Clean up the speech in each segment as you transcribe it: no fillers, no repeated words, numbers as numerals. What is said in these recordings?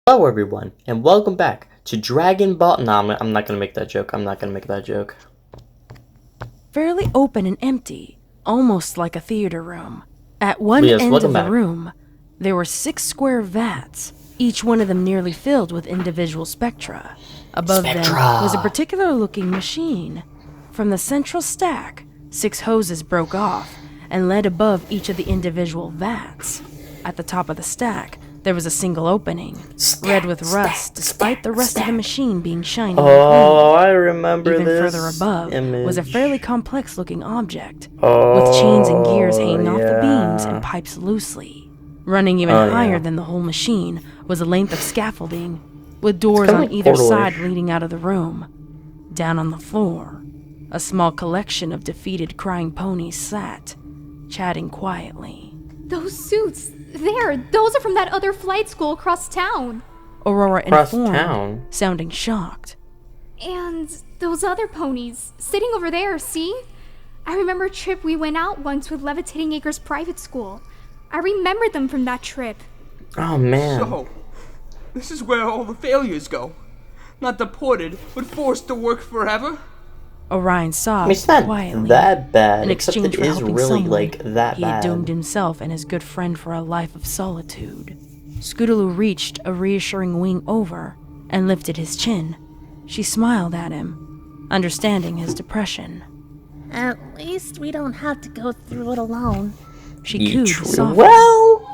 Hello everyone, and welcome back to Dragon Ball. No, I'm not gonna make that joke. I'm not gonna make that joke. Fairly open and empty, almost like a theater room. At one Yes, end welcome of the back. room, there were 6 square vats, each one of them nearly filled with individual spectra. Above them was a particular-looking machine. From the central stack, 6 hoses broke off and led above each of the individual vats. At the top of the stack, there was a single opening, red with rust, despite the rest of the machine being shiny and clean. I remember Even this further above image. was a fairly complex-looking object, with chains and gears hanging off the beams and pipes loosely. Running even higher than the whole machine was a length of scaffolding, with doors on either side leading out of the room. Down on the floor, a small collection of defeated crying ponies sat, chatting quietly. Those suits, those are from that other flight school across town. Aurora informed, sounding shocked. And those other ponies, sitting over there, see? I remember a trip we went out once with Levitating Acres Private School. I remember them from that trip. Oh man. So, this is where all the failures go. Not deported, but forced to work forever? Orion sobbed it's not quietly. that bad. In exchange for helping really someone, that he bad. had doomed himself and his good friend for a life of solitude. Scootaloo reached a reassuring wing over and lifted his chin. She smiled at him, understanding his depression. At least we don't have to go through it alone. She cooed softly. Well,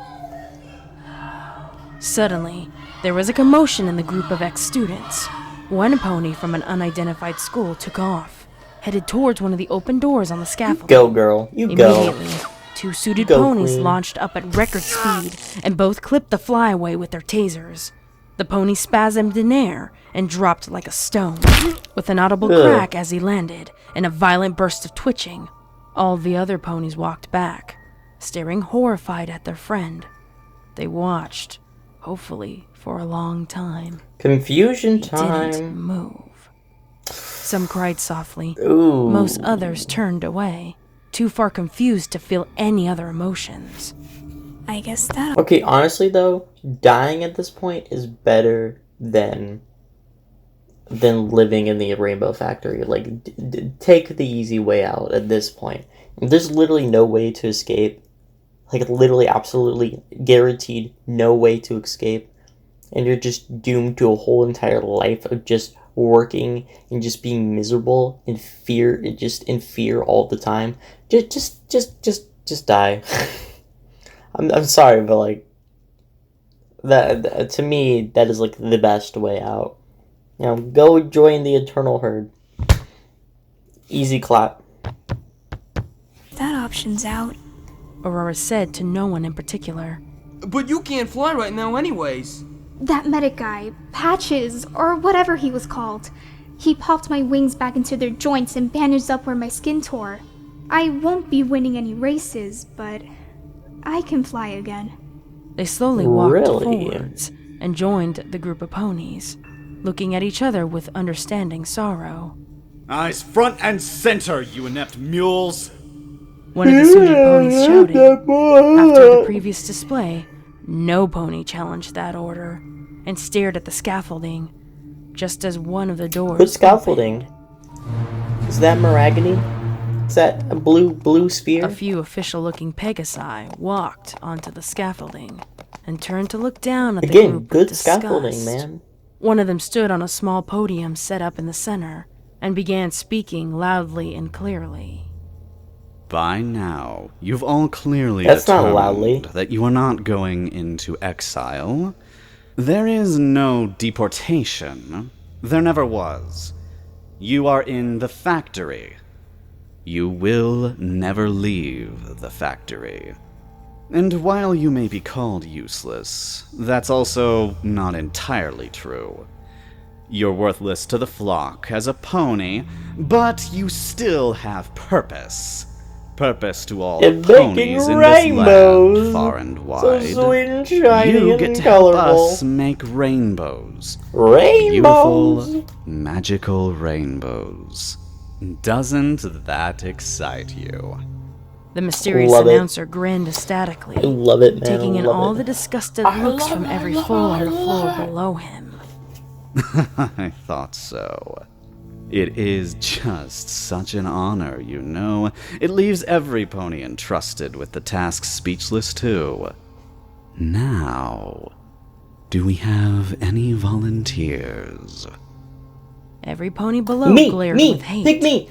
Suddenly, there was a commotion in the group of ex-students. One pony from an unidentified school took off, headed towards one of the open doors on the scaffolding. go girl, you go. Immediately, 2 suited Go, ponies queen. launched up at record speed and both clipped the flyaway with their tasers. The pony spasmed in air and dropped like a stone, with an audible crack as he landed and a violent burst of twitching. All the other ponies walked back, staring horrified at their friend. They watched, hopefully for a long time. Confusion Didn't time. move. Some cried softly. Ooh. Most others turned away, too far confused to feel any other emotions. I guess that. Okay, honestly though, dying at this point is better than living in the Rainbow Factory. Like, take the easy way out at this point. There's literally no way to escape. Like, literally, absolutely guaranteed no way to escape. And you're just doomed to a whole entire life of just working and just being miserable in fear, in fear all the time. Just die. I'm sorry, but like that to me, that is like the best way out. You know, go join the Eternal Herd. Easy clap. That option's out. Aurora said to no one in particular. But you can't fly right now anyways. That medic guy, Patches, or whatever he was called. He popped my wings back into their joints and bandaged up where my skin tore. I won't be winning any races, but I can fly again. They slowly walked Really? forwards and joined the group of ponies, looking at each other with understanding sorrow. Eyes front and center, you inept mules! One of the suited ponies shouted. After the previous display, no pony challenged that order and stared at the scaffolding, just as one of the doors Who's scaffolding? Is that Maragony? Is that a blue sphere? A few official-looking Pegasi walked onto the scaffolding and turned to look down at the Again, group good with disgust. scaffolding, man. One of them stood on a small podium set up in the center and began speaking loudly and clearly. By now, you've all clearly That's not determined loudly. that you are not going into exile. There is no deportation. There never was. You are in the factory. You will never leave the factory. And while you may be called useless, that's also not entirely true. You're worthless to the flock as a pony, but you still have purpose. Purpose to all And ponies in this land, far and wide. So sweet and shiny You and get to help colorful. us make rainbows. Rainbows! Beautiful, magical rainbows. Doesn't that excite you? The mysterious Love it. announcer grinned ecstatically, I love it, man. taking in love all it. the disgusted looks from every foe on the floor below him. I thought so. It is just such an honor, you know. It leaves every pony entrusted with the task speechless, too. Now, do we have any volunteers? Every pony below Me! glared Me! with hate. Pick me!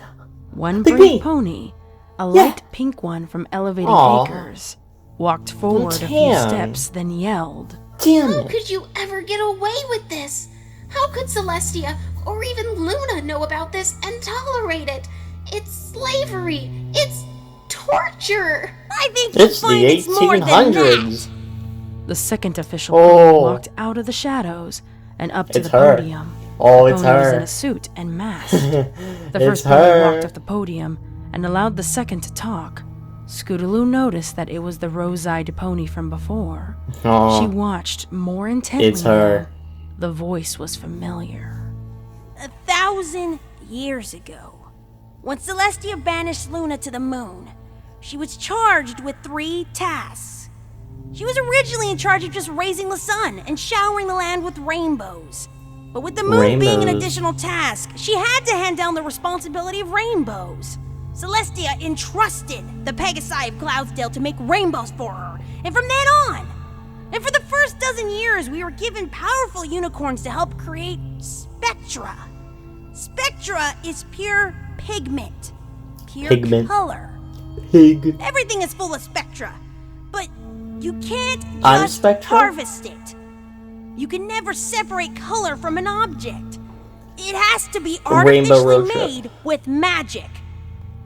One Pick brave me! pony, a Yeah. light pink one from Elevating Aw. Acres, walked forward a few Damn. steps, then yelled. Damn How it! could you ever get away with this? How could Celestia or even Luna know about this and tolerate it? It's slavery. It's torture. I think It's you'll find the it's more than that. 1800s. The second official Oh. pony walked out of the shadows and up to It's the her. podium. Oh, The it's pony was in her. a suit and mask. The It's first pony her. walked off the podium and allowed the second to talk. Scootaloo noticed that it was the rose-eyed pony from before. Aw. She watched more intently. It's her. now. The voice was familiar. 1,000 years ago, when Celestia banished Luna to the moon, she was charged with 3 tasks. She was originally in charge of just raising the sun and showering the land with rainbows. But with the moon being an Rainbows. additional task, she had to hand down the responsibility of rainbows. Celestia entrusted the Pegasi of Cloudsdale to make rainbows for her, and from then on, and for the first dozen years, we were given powerful unicorns to help create spectra. Spectra is pure pigment, pure Pigment. color. Pig. Everything is full of spectra, but you can't I'm just Spectra? harvest it. You can never separate color from an object. It has to be Rainbow artificially road trip. made with magic.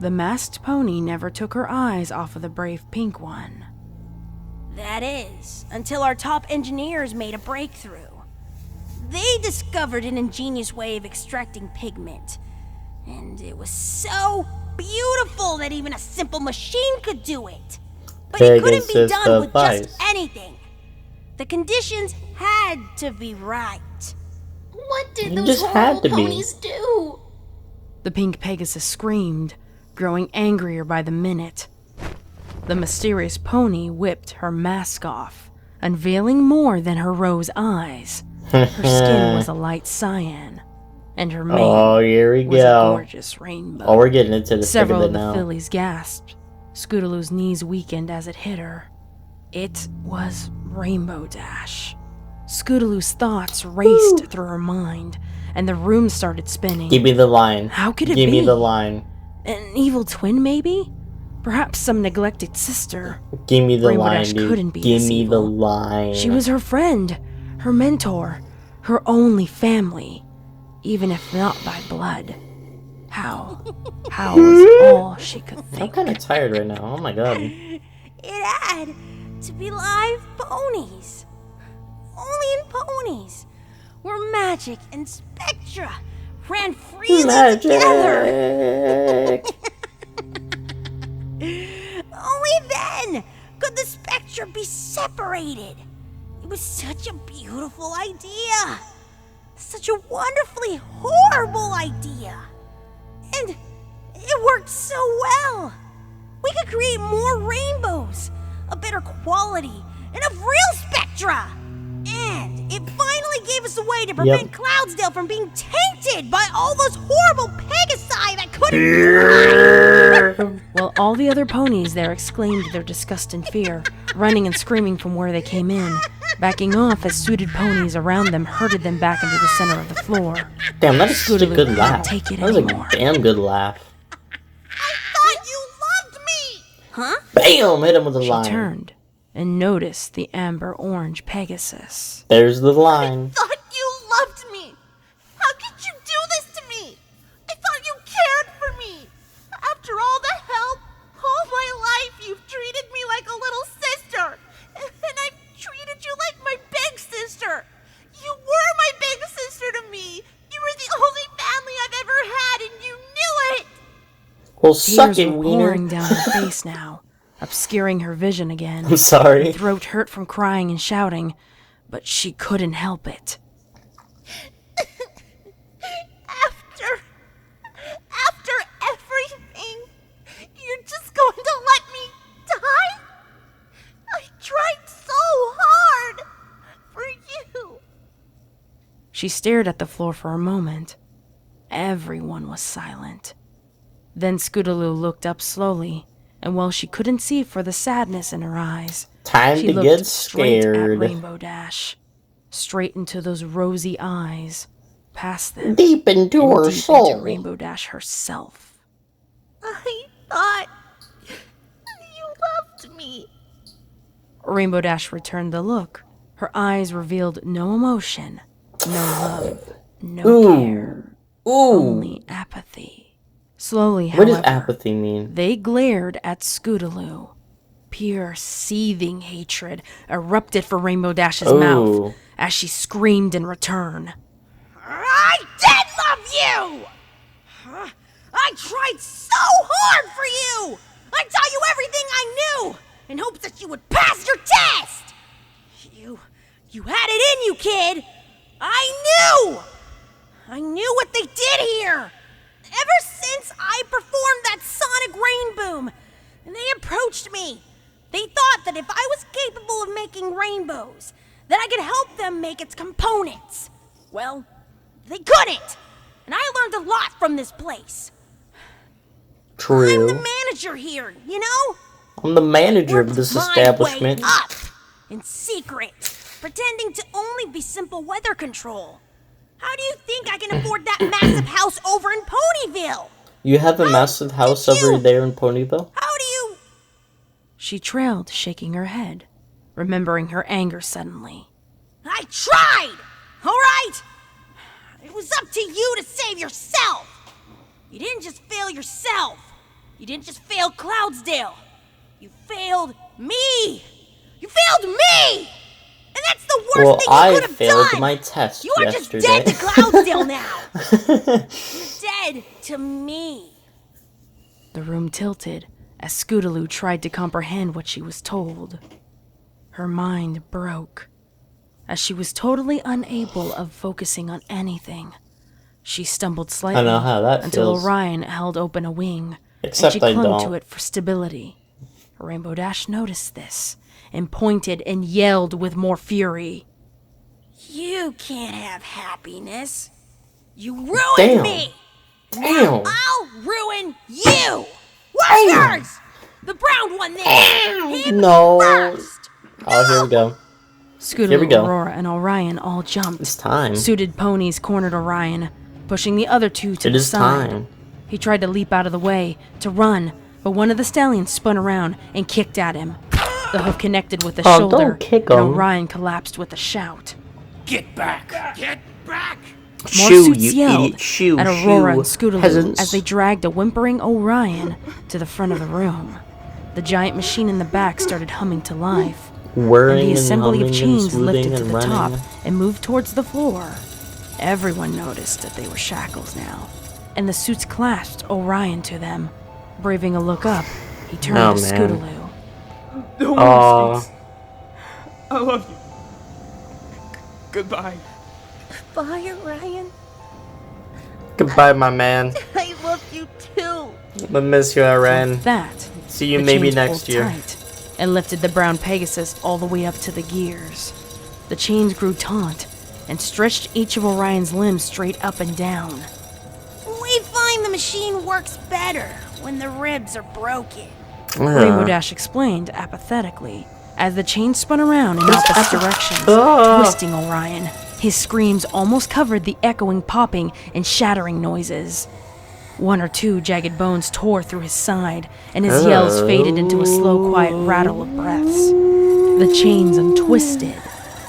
The masked pony never took her eyes off of the brave pink one. That is, until our top engineers made a breakthrough. They discovered an ingenious way of extracting pigment. And it was so beautiful that even a simple machine could do it. But it couldn't be Pegasus done with device. just anything. The conditions had to be right. What did It those just had horrible to be. ponies do? The pink Pegasus screamed, growing angrier by the minute. The mysterious pony whipped her mask off, unveiling more than her rose eyes. Her skin was a light cyan, and her mane Oh, here we was a go. gorgeous rainbow. Oh, we're getting into the thick of Several it of the now. fillies gasped. Scootaloo's knees weakened as it hit her. It was Rainbow Dash. Scootaloo's thoughts raced through her mind, and the room started spinning. Give me the line. How could it Give be? me the line. An evil twin, maybe? Perhaps some neglected sister. Give me the Rainbow line, Dash dude. couldn't be Give this me the evil. line. She was her friend, her mentor, her only family, even if not by blood. How? How was all she could I'm think. kind of tired right now. Oh my god. It had to be live ponies. Only in ponies, where magic and spectra ran freely together. Magic. Only then could the spectra be separated. It was such a beautiful idea. Such a wonderfully horrible idea. And it worked so well. We could create more rainbows, a better quality, and of real spectra. And it finally gave us a way to prevent Cloudsdale from being tainted by all those horrible Pegasi that couldn't fly. While all the other ponies there exclaimed their disgust and fear, running and screaming from where they came in, backing off as suited ponies around them herded them back into the center of the floor. Damn, that is such a Scootaloo good couldn't laugh. take it That was anymore. a damn good laugh. Thought you loved me. Huh? Bam! Hit him with the She line. turned and noticed the amber-orange Pegasus. There's the line. Thought you loved me. How could you do this to me? I thought you cared for me. After all the help, all my life, you've treated me like a little sister. And I've treated you like my big sister. You were my big sister to me. You were the only family I've ever had, and you knew it. Well, suck Tears it, were wiener. pouring down her face now, obscuring her vision again. I'm sorry. Her throat hurt from crying and shouting, but she couldn't help it. After everything, you're just going to let me She stared at the floor for a moment. Everyone was silent. Then Scootaloo looked up slowly, and while she couldn't see for the sadness in her eyes, Time she to looked get straight at scared. Rainbow Dash. Straight into those rosy eyes, past them, Deep into and her deep soul. into Rainbow Dash herself. I thought you loved me. Rainbow Dash returned the look. Her eyes revealed no emotion, no love, no care, only apathy. Slowly, What however, does apathy mean? they glared at Scootaloo. Pure, seething hatred erupted from Rainbow Dash's mouth as she screamed in return. I did love you! I tried so hard for you! I taught you everything I knew in hopes that you would pass your test! You had it in you, kid! I knew what they did here! Ever since I performed that sonic rain boom, and they approached me, they thought that if I was capable of making rainbows, that I could help them make its components. Well, they couldn't, and I learned a lot from this place. True. I'm the manager here, you know? I'm the manager of Worked this my establishment. way up, in secret, pretending to only be simple weather control. How do you think I can afford that massive house over in Ponyville? You have a massive house over there in Ponyville? How do you... She trailed, shaking her head, remembering her anger suddenly. I tried! All right? It was up to you to save yourself. You didn't just fail yourself. You didn't just fail Cloudsdale. You failed me. You failed me! And that's the worst thing you could have done! Well, I failed my test You are yesterday. just dead to Cloudsdale now! You're dead to me. The room tilted as Scootaloo tried to comprehend what she was told. Her mind broke as she was totally unable of focusing on anything. She stumbled slightly I know how that until feels. Orion held open a wing, Except and she I clung to don't. it for stability. Rainbow Dash noticed this and pointed and yelled with more fury. You can't have happiness. You ruined Damn. me! Damn. I'll ruin you! Workers! The brown one there! Him No. first! Oh, here we go. Here we Scootaloo, go. Aurora, and Orion all jumped. It's time. Suited ponies cornered Orion, pushing the other two to It the is side. time. He tried to leap out of the way, to run, but one of the stallions spun around and kicked at him. The hoof connected with the Oh, shoulder, don't kick and him. Orion collapsed with a shout. Get back! Get back! More Shoo, suits you yelled idiot. Shoo, at Aurora shoo, and Scootaloo peasants. as they dragged a whimpering Orion to the front of the room. The giant machine in the back started humming to life, and Whirring the and assembly humming of and chains smoothing lifted to and the running. top and moved towards the floor. Everyone noticed that they were shackles now, and the suits clasped Orion to them. Braving a look up, he turned Oh, to man. Scootaloo. Don't Aw. worry, Skeets. I love you. Goodbye. Bye, Orion. Goodbye, my man. I love you too. I miss you, Ren. With that, See you the maybe chains next pulled year. tight and lifted the brown Pegasus all the way up to the gears. The chains grew taut and stretched each of Orion's limbs straight up and down. We find the machine works better when the ribs are broken. Rainbow Dash explained apathetically as the chain spun around in opposite directions, Ah. twisting Orion. His screams almost covered the echoing popping and shattering noises. One or two jagged bones tore through his side, and his yells faded into a slow, quiet rattle of breaths. The chains untwisted,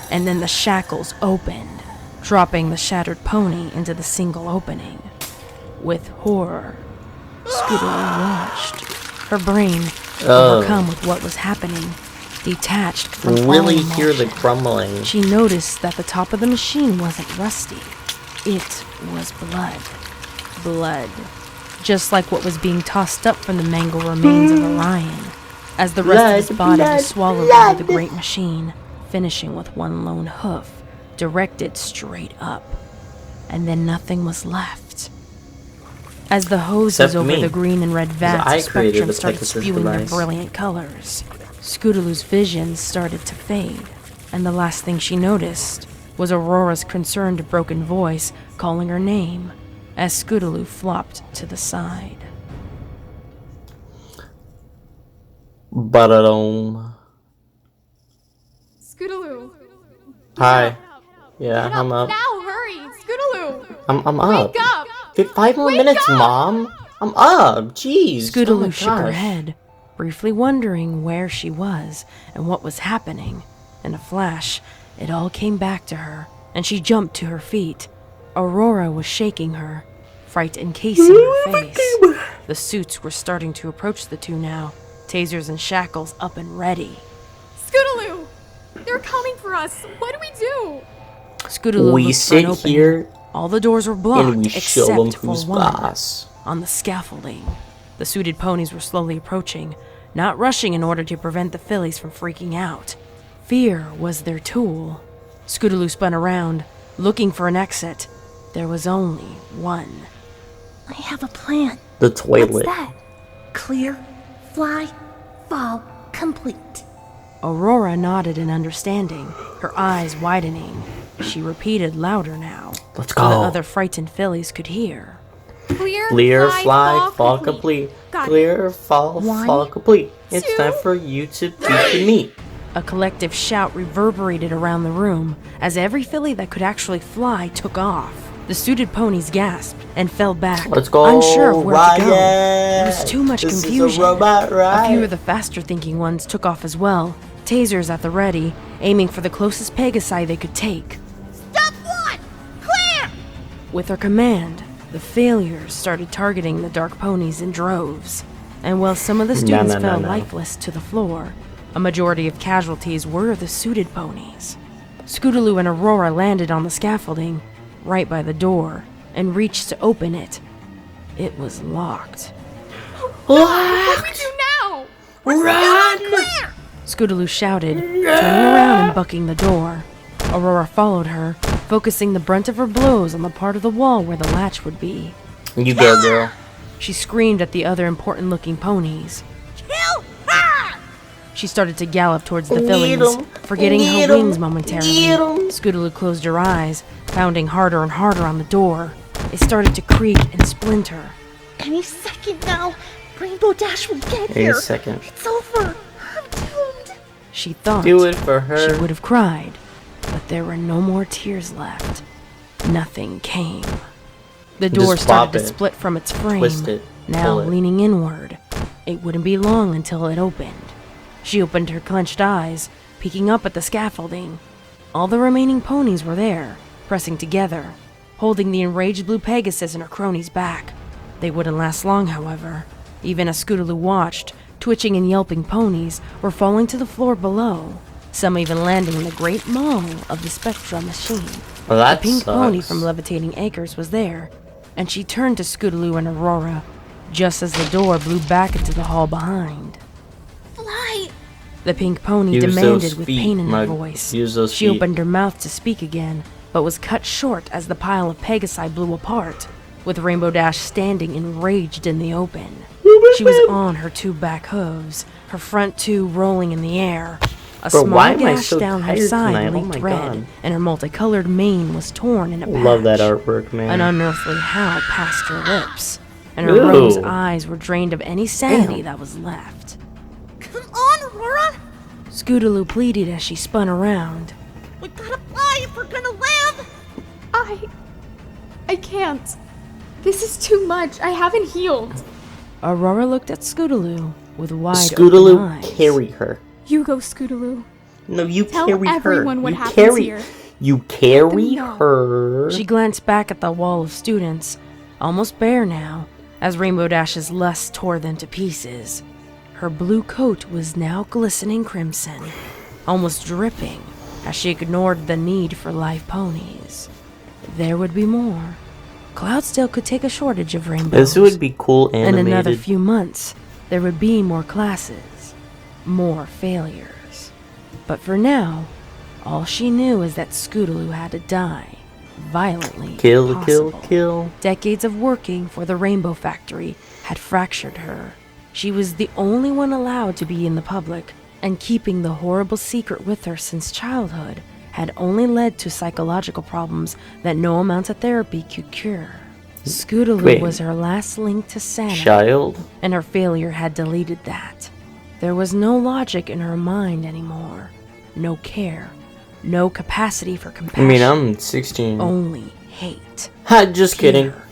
and then the shackles opened, dropping the shattered pony into the single opening. With horror, Scootaloo watched, her brain overcome with what was happening, detached from all Really hear the emotion. crumbling. She noticed that the top of the machine wasn't rusty. It was blood. Blood. Just like what was being tossed up from the mangled remains of Orion, as the rest of his Blood, body blood, was swallowed blood. into the great machine, finishing with one lone hoof, directed straight up. And then nothing was left. As the hoses Except over me. the green and red vats I of created spectrum the started Pegasus spewing their device. brilliant colors, Scootaloo's vision started to fade, and the last thing she noticed was Aurora's concerned, broken voice calling her name as Scootaloo flopped to the side. Ba-da-dum. Scootaloo. Hi. Yeah, Get I'm up up. now, hurry! Scootaloo! I'm up. Wake up! 5 more Wake minutes, up! Mom. I'm up. Jeez. Scootaloo Oh my shook her gosh. head, briefly wondering where she was and what was happening. In a flash, it all came back to her, and she jumped to her feet. Aurora was shaking her, fright encasing her face. The suits were starting to approach the two now, tasers and shackles up and ready. Scootaloo! They're coming for us! What do we do? Scootaloo We looked sit front open. here All the doors were blocked and we show them except for who's one. boss. On the scaffolding, the suited ponies were slowly approaching, not rushing in order to prevent the fillies from freaking out. Fear was their tool. Scootaloo spun around, looking for an exit. There was only one. I have a plan. The toilet. What's that? Clear, fly, fall, complete. Aurora nodded in understanding, her eyes widening. She repeated louder now, Let's so the go. other frightened fillies could hear. Clear, fly, fall complete. Got it. Clear, fall, fall complete. It's two, time for you to beat the meat. A collective shout reverberated around the room as every filly that could actually fly took off. The suited ponies gasped and fell back, Let's go, unsure of where to go. There was Riot. too much This confusion. is a robot ride. A few of the faster-thinking ones took off as well, tasers at the ready, aiming for the closest Pegasi they could take. Stop one! Clear! With her command, the failures started targeting the dark ponies in droves. And while some of the students fell lifeless to the floor, a majority of casualties were the suited ponies. Scootaloo and Aurora landed on the scaffolding, right by the door, and reached to open it. It was locked. What do we do now? Run! Scootaloo shouted, turning around and bucking the door. Aurora followed her, focusing the brunt of her blows on the part of the wall where the latch would be. You go, girl. She screamed at the other important-looking ponies. Kill her! She started to gallop towards the Eat fillies, 'em. forgetting Eat her 'em. wings momentarily. Eat 'em. Scootaloo closed her eyes, pounding harder and harder on the door. It started to creak and splinter. Any second now, Rainbow Dash will get Any here. second. It's over. I'm doomed. She thought Do it for her. she would have cried, but there were no more tears left. Nothing came. The door Just pop started to it. split from its frame, Twist it. now Pull it. leaning inward. It wouldn't be long until it opened. She opened her clenched eyes, peeking up at the scaffolding. All the remaining ponies were there, pressing together, holding the enraged blue Pegasus and her cronies back. They wouldn't last long, however. Even as Scootaloo watched, twitching and yelping ponies were falling to the floor below, some even landing in the great maw of the Spectra machine. Well, that The pink pony sucks. from Levitating Acres was there, and she turned to Scootaloo and Aurora, just as the door blew back into the hall behind. Fly! The pink pony Use demanded those with feet, pain in her Mug. voice. Use those She feet. opened her mouth to speak again, but was cut short as the pile of Pegasi blew apart, with Rainbow Dash standing enraged in the open. She was on her two back hooves, her front two rolling in the air. A Bro, small why am I gash so down her tired side tonight? Oh leaked my red, God. and her multicolored mane was torn in a patch. Love that artwork, man. An unearthly howl passed her lips, and her Ew. rose eyes were drained of any sanity Damn. that was left. Come on, Aurora. Scootaloo pleaded as she spun around. We gotta fly if we're gonna live. I can't. This is too much. I haven't healed. Aurora looked at Scootaloo with wide open Scootaloo, eyes. carry her. You go, Scootaloo. No, you Tell carry her. everyone what you happens carry, here. You carry know. her. She glanced back at the wall of students, almost bare now, as Rainbow Dash's lust tore them to pieces. Her blue coat was now glistening crimson, almost dripping, as she ignored the need for live ponies. There would be more. Cloudsdale could take a shortage of rainbows. This would be cool In animated. another few months, there would be more classes, more failures. But for now, all she knew is that Scootaloo had to die, violently Kill, impossible. kill. Decades of working for the Rainbow Factory had fractured her. She was the only one allowed to be in the public, and keeping the horrible secret with her since childhood had only led to psychological problems that no amount of therapy could cure. Scootaloo Wait. was her last link to sanity, Child? and her failure had deleted that. There was no logic in her mind anymore, no care, no capacity for I compassion. mean, I'm 16. Only hate. Ha, just kidding. Fear,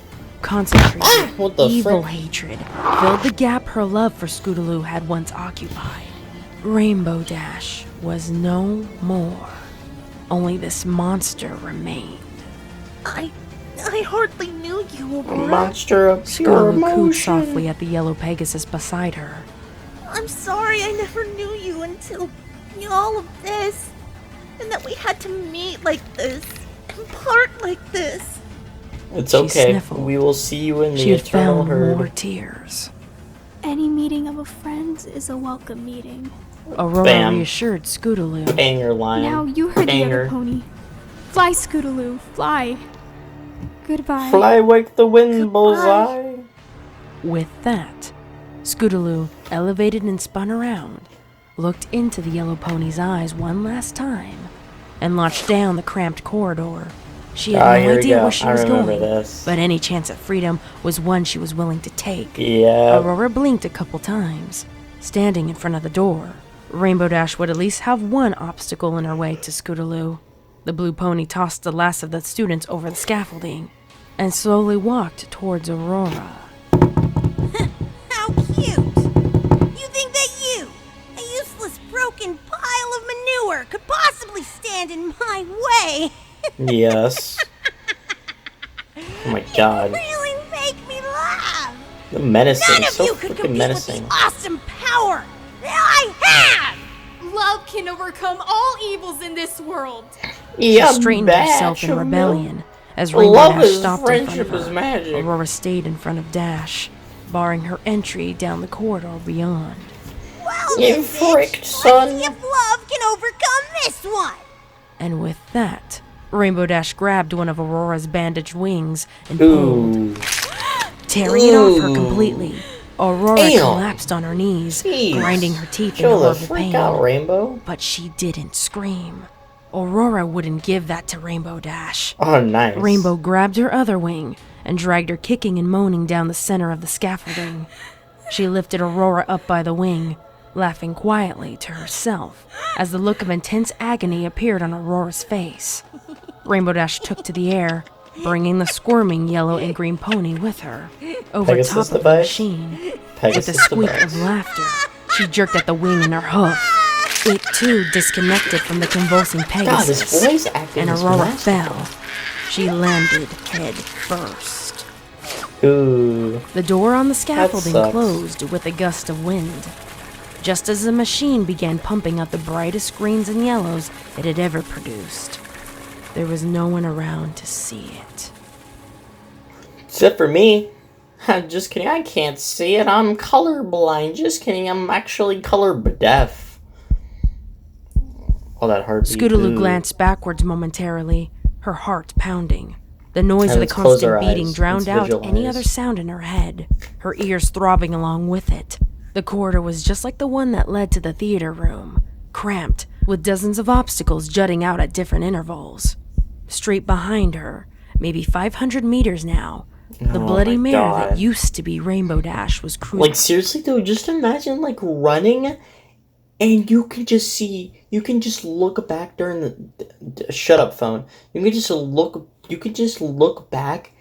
concentrated, What the evil frick? hatred filled the gap her love for Scootaloo had once occupied. Rainbow Dash was no more. Only this monster remained. I hardly knew you, A Aurora. monster of pure Scootaloo cooed emotion. softly at the yellow Pegasus beside her. I'm sorry I never knew you until all of this. And that we had to meet like this and part like this. It's She okay. sniffled. We will see you in She the had eternal found herd. more tears. Any meeting of a friend is a welcome meeting. Aurora Bam. reassured Scootaloo. Banger line. Now you heard the Banger. other pony. Fly, Scootaloo, fly. Goodbye. Fly like the wind, bullseye. With that, Scootaloo elevated and spun around, looked into the yellow pony's eyes one last time, and launched down the cramped corridor. She had Here no we idea go. where she I was remember going, this. but any chance at freedom was one she was willing to take. Yeah. Aurora blinked a couple times. Standing in front of the door, Rainbow Dash would at least have one obstacle in her way to Scootaloo. The blue pony tossed the last of the students over the scaffolding and slowly walked towards Aurora. How cute! You think that you, a useless broken pile of manure, could possibly stand in my way? Yes. Oh my god. Really make me laugh! The menacing. None of So you could freaking compete menacing. with the awesome power that I have! Love can overcome all evils in this world. Yeah, She straightened herself in Basham. rebellion as Rainbow Love Dash is stopped in front of friendship is her. magic. Aurora stayed in front of Dash, barring her entry down the corridor beyond. Well, You then, fricked, bitch, son. let's see if love can overcome this one! And with that, Rainbow Dash grabbed one of Aurora's bandaged wings and pulled, Ooh. tearing it off her Ooh. completely. Aurora Damn. collapsed on her knees, Jeez. grinding her teeth in Chill the horrible freak pain. out, Rainbow. But she didn't scream. Aurora wouldn't give that to Rainbow Dash. Oh, nice. Rainbow grabbed her other wing and dragged her kicking and moaning down the center of the scaffolding. She lifted Aurora up by the wing, laughing quietly to herself as the look of intense agony appeared on Aurora's face. Rainbow Dash took to the air, bringing the squirming yellow and green pony with her, over Pegasus top of the device? machine. With Pegasus a squeak device. of laughter, she jerked at the wing in her hoof. It too disconnected from the convulsing God, this Pegasus, voice acting and is Aurora masterful. fell. She landed head first. Ooh. The door on the scaffolding sucks. closed with a gust of wind. Just as the machine began pumping out the brightest greens and yellows it had ever produced, there was no one around to see it. Except for me. Just kidding, I can't see it. I'm colorblind. Just kidding, I'm actually color deaf. Oh, that heartbeat. Scootaloo Ooh. glanced backwards momentarily, her heart pounding. The noise Now of the let's close our constant beating eyes. drowned Let's out any visualize. other sound in her head, her ears throbbing along with it. The corridor was just like the one that led to the theater room, cramped, with dozens of obstacles jutting out at different intervals. Straight behind her, maybe 500 meters now, the Oh bloody my mare God. that used to be Rainbow Dash was cruising. Like, seriously, though, just imagine, like, running, and you can just look back during the shut up, phone. You can just look back,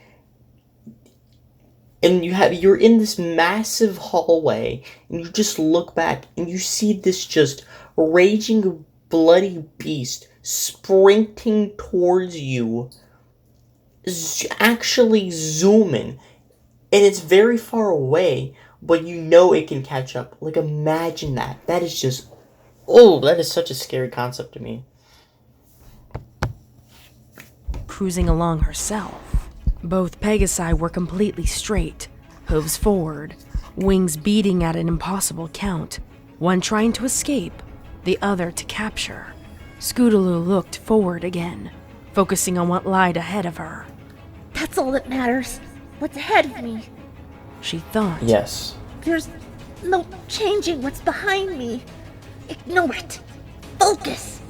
and you're in this massive hallway, and you just look back, and you see this just raging, bloody beast sprinting towards you, actually zooming. And it's very far away, but you know it can catch up. Like, imagine that. That is just... Oh, that is such a scary concept to me. Cruising along herself. Both Pegasi were completely straight, hooves forward, wings beating at an impossible count, one trying to escape, the other to capture. Scootaloo looked forward again, focusing on what lied ahead of her. That's all that matters. What's ahead of me? She thought. Yes. There's no changing what's behind me. Ignore it. Focus.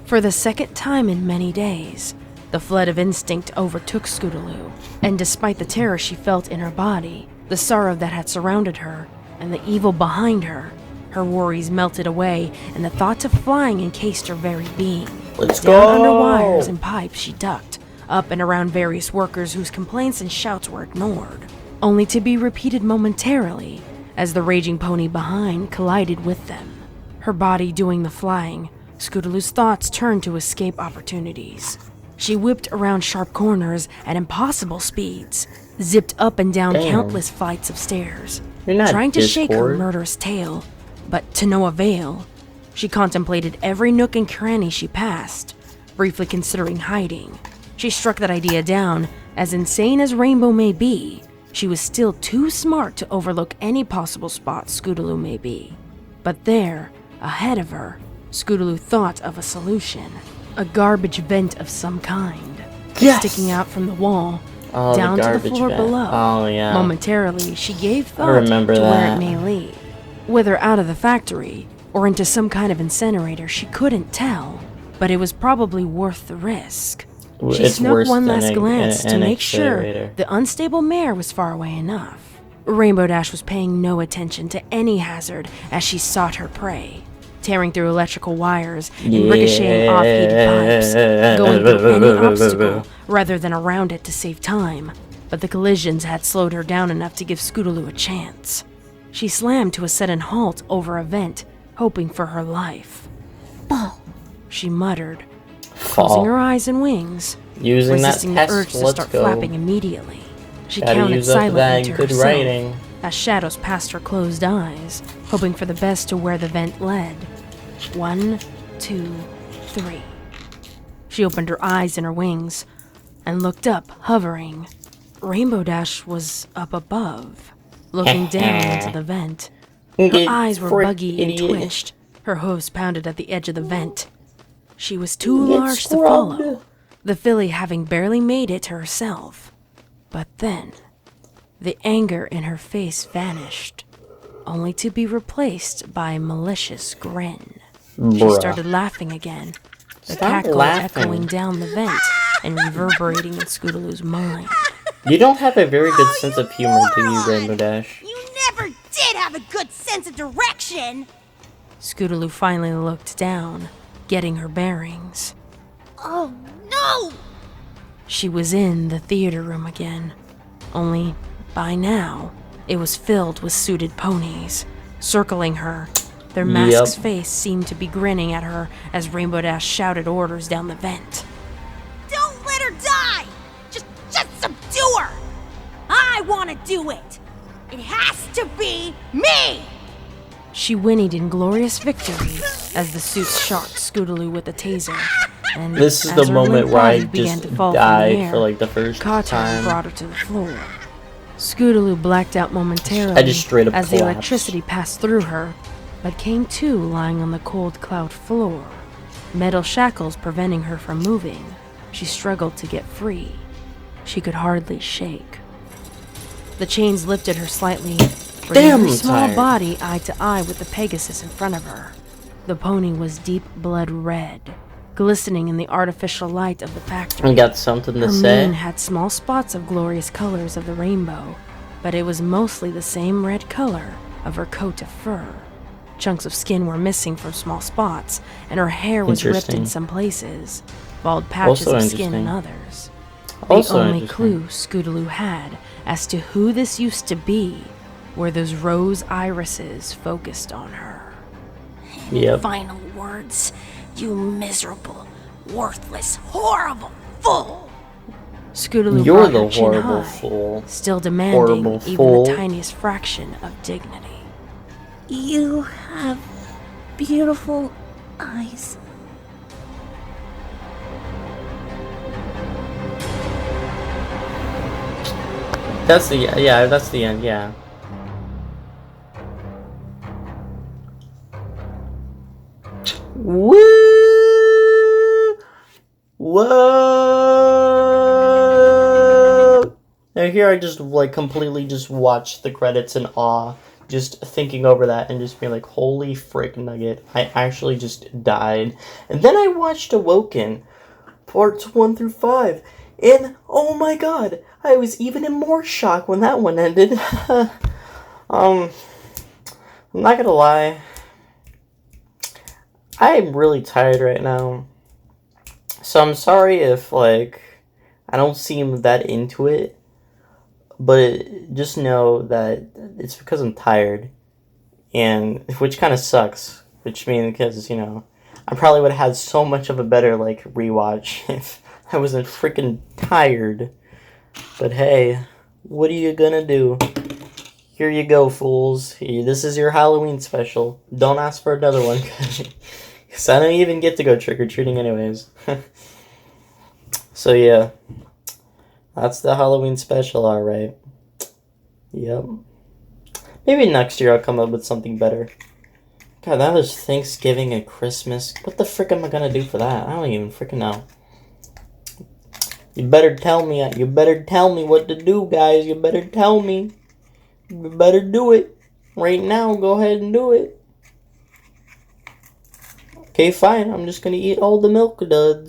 For the second time in many days, the flood of instinct overtook Scootaloo, and despite the terror she felt in her body, the sorrow that had surrounded her, and the evil behind her, her worries melted away, and the thought of flying encased her very being. Let's Down go! under wires and pipes she ducked, up and around various workers whose complaints and shouts were ignored, only to be repeated momentarily as the raging pony behind collided with them. Her body doing the flying, Scootaloo's thoughts turned to escape opportunities. She whipped around sharp corners at impossible speeds, zipped up and down countless flights of stairs, trying to shake her murderous tail, but to no avail. She contemplated every nook and cranny she passed, briefly considering hiding. She struck that idea down. As insane as Rainbow may be, she was still too smart to overlook any possible spot Scootaloo may be. But there, ahead of her, Scootaloo thought of a solution. A garbage vent of some kind, sticking out from the wall, down to the floor below. Oh, yeah. Momentarily, she gave thought to where it may lead. Whether out of the factory, or into some kind of incinerator, she couldn't tell, but it was probably worth the risk. She snuck one last glance to make sure the unstable mare was far away enough. Rainbow Dash was paying no attention to any hazard as she sought her prey, tearing through electrical wires and ricocheting off heated pipes, going through any obstacle rather than around it to save time. But the collisions had slowed her down enough to give Scootaloo a chance. She slammed to a sudden halt over a vent, hoping for her life. "Fall," she muttered, closing her eyes and wings, resisting the urge to start flapping immediately. She counted silently to herself as shadows passed her closed eyes, hoping for the best to where the vent led. 1, 2, 3. She opened her eyes and her wings and looked up, hovering. Rainbow Dash was up above, looking down into the vent. Her eyes were buggy and twitched. Her hooves pounded at the edge of the vent. She was too large to follow, the filly having barely made it to herself. But then, the anger in her face vanished, only to be replaced by a malicious grin. She started laughing again, the cackle echoing down the vent and reverberating in Scootaloo's mind. You don't have a very good sense of humor, do you, Rainbow Dash? You never did have a good sense of direction! Scootaloo finally looked down, getting her bearings. Oh, no! She was in the theater room again, only by now it was filled with suited ponies, circling her. Their mask's face seemed to be grinning at her as Rainbow Dash shouted orders down the vent. Don't let her die! Just subdue her! I want to do it! It has to be me! She whinnied in glorious victory as the suits shocked Scootaloo with a taser. And this is the moment where I just died for like the first time. Brought her to the floor. Scootaloo blacked out momentarily I just straight up as collapsed. the electricity passed through her, but came to lying on the cold cloud floor, metal shackles preventing her from moving. She struggled to get free. She could hardly shake. The chains lifted her slightly, bringing her small body eye to eye with the Pegasus in front of her. The pony was deep blood red, glistening in the artificial light of the factory. I got something to her say. mane had small spots of glorious colors of the rainbow, but it was mostly the same red color of her coat of fur. Chunks of skin were missing from small spots, and her hair was ripped in some places, bald patches of skin in others. The only clue Scootaloo had as to who this used to be were those rose irises focused on her. Final words, you miserable, worthless, horrible fool! Scootaloo You're brought the her chin horrible high, fool. still demanding even the tiniest fraction of dignity. You have beautiful eyes. That's the that's the end. Yeah. Woo! Whoa! And here I just like completely just watched the credits in awe. just thinking over that and just being like, holy frick nugget, I actually just died. And then I watched Awoken, parts 1 through 5, and oh my god, I was even in more shock when that one ended. I'm not gonna lie, I'm really tired right now, so I'm sorry if, like, I don't seem that into it, but just know that it's because I'm tired, and which kind of sucks, which means, because, you know, I probably would have had so much of a better, like, rewatch if I wasn't freaking tired. But hey, what are you gonna do? Here you go, fools. This is your Halloween special. Don't ask for another one, because I don't even get to go trick-or-treating anyways. So yeah, that's the Halloween special, alright. Yep. Maybe next year I'll come up with something better. God, that was Thanksgiving and Christmas. What the frick am I gonna do for that? I don't even freaking know. You better tell me what to do, guys. You better tell me. You better do it. Right now, go ahead and do it. Okay, fine. I'm just gonna eat all the milk duds.